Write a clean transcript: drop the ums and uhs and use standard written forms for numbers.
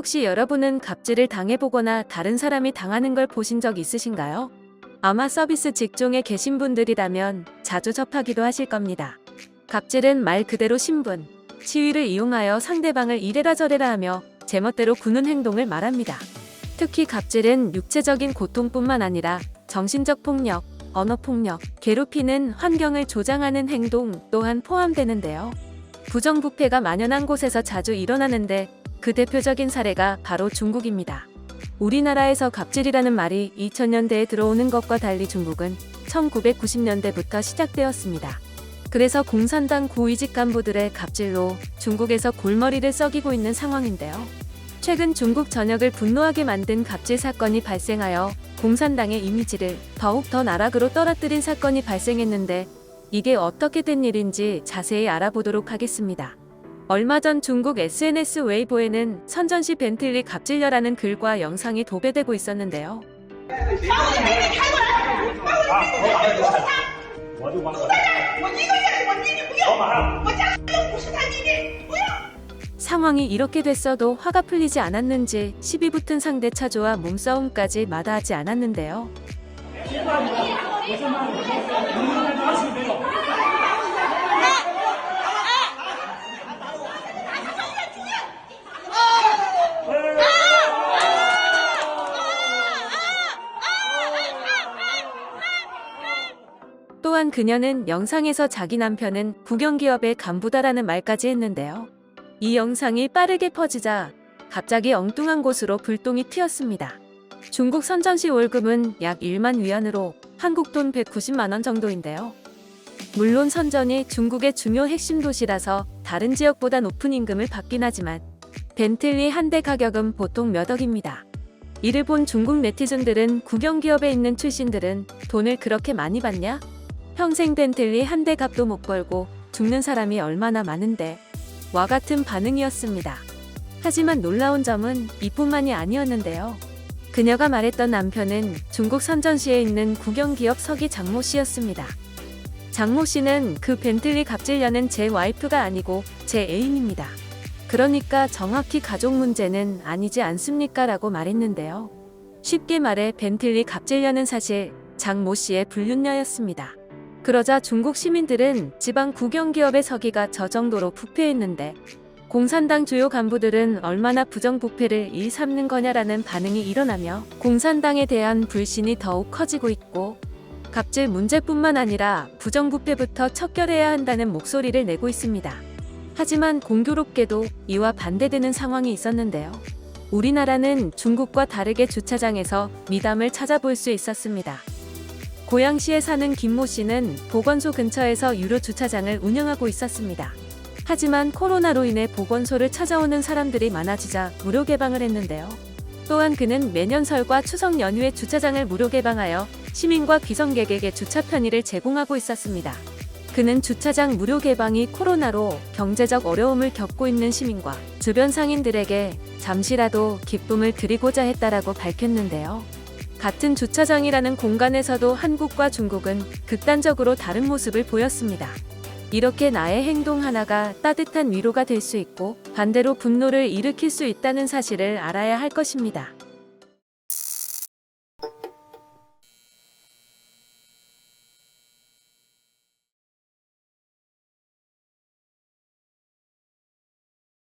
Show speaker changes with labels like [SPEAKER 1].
[SPEAKER 1] 혹시 여러분은 갑질을 당해보거나 다른 사람이 당하는 걸 보신 적 있으신가요? 아마 서비스 직종에 계신 분들이라면 자주 접하기도 하실 겁니다. 갑질은 말 그대로 신분, 시위를 이용하여 상대방을 이래라 저래라 하며 제멋대로 구는 행동을 말합니다. 특히 갑질은 육체적인 고통뿐만 아니라 정신적 폭력, 언어폭력, 괴롭히는 환경을 조장하는 행동 또한 포함되는데요. 부정부패가 만연한 곳에서 자주 일어나는데 그 대표적인 사례가 바로 중국입니다. 우리나라에서 갑질이라는 말이 2000년대에 들어오는 것과 달리 중국은 1990년대부터 시작되었습니다. 그래서 공산당 고위직 간부들의 갑질로 중국에서 골머리를 썩이고 있는 상황인데요. 최근 중국 전역을 분노하게 만든 갑질 사건이 발생하여 공산당의 이미지를 더욱 더 나락으로 떨어뜨린 사건이 발생했는데 이게 어떻게 된 일인지 자세히 알아보도록 하겠습니다. 얼마 전 중국 SNS 웨이보에는 선전시 벤틀리 갑질녀라는 글과 영상이 도배되고 있었는데요. 상황이 이렇게 됐어도 화가 풀리지 않았는지 시비 붙은 상대 차주와 몸싸움까지 마다하지 않았는데요. 또한 그녀는 영상에서 자기 남편은 국영기업의 간부다라는 말까지 했는데요. 이 영상이 빠르게 퍼지자 갑자기 엉뚱한 곳으로 불똥이 튀었습니다. 중국 선전시 월급은 약 1만 위안으로 한국 돈 190만 원 정도인데요. 물론 선전이 중국의 중요 핵심 도시라서 다른 지역보다 높은 임금을 받긴 하지만 벤틀리 한 대 가격은 보통 몇 억입니다. 이를 본 중국 네티즌들은 국영기업에 있는 출신들은 돈을 그렇게 많이 받냐? 평생 벤틀리 한 대 값도 못 벌고 죽는 사람이 얼마나 많은데 와 같은 반응이었습니다. 하지만 놀라운 점은 이뿐만이 아니었는데요. 그녀가 말했던 남편은 중국 선전시에 있는 국영기업 서기 장모 씨였습니다. 장모 씨는 그 벤틀리 갑질녀는 제 와이프가 아니고 제 애인입니다. 그러니까 정확히 가족 문제는 아니지 않습니까? 라고 말했는데요. 쉽게 말해 벤틀리 갑질녀는 사실 장모 씨의 불륜녀였습니다. 그러자 중국 시민들은 지방 국영기업의 서기가 저 정도로 부패했는데 공산당 주요 간부들은 얼마나 부정부패를 일삼는 거냐라는 반응이 일어나며 공산당에 대한 불신이 더욱 커지고 있고 갑질 문제뿐만 아니라 부정부패부터 척결해야 한다는 목소리를 내고 있습니다. 하지만 공교롭게도 이와 반대되는 상황이 있었는데요. 우리나라는 중국과 다르게 주차장에서 미담을 찾아볼 수 있었습니다. 고양시에 사는 김모 씨는 보건소 근처에서 유료 주차장을 운영하고 있었습니다. 하지만 코로나로 인해 보건소를 찾아오는 사람들이 많아지자 무료 개방을 했는데요. 또한 그는 매년 설과 추석 연휴에 주차장을 무료 개방하여 시민과 귀성객에게 주차 편의를 제공하고 있었습니다. 그는 주차장 무료 개방이 코로나로 경제적 어려움을 겪고 있는 시민과 주변 상인들에게 잠시라도 기쁨을 드리고자 했다라고 밝혔는데요. 같은 주차장이라는 공간에서도 한국과 중국은 극단적으로 다른 모습을 보였습니다. 이렇게 나의 행동 하나가 따뜻한 위로가 될 수 있고 반대로 분노를 일으킬 수 있다는 사실을 알아야 할 것입니다.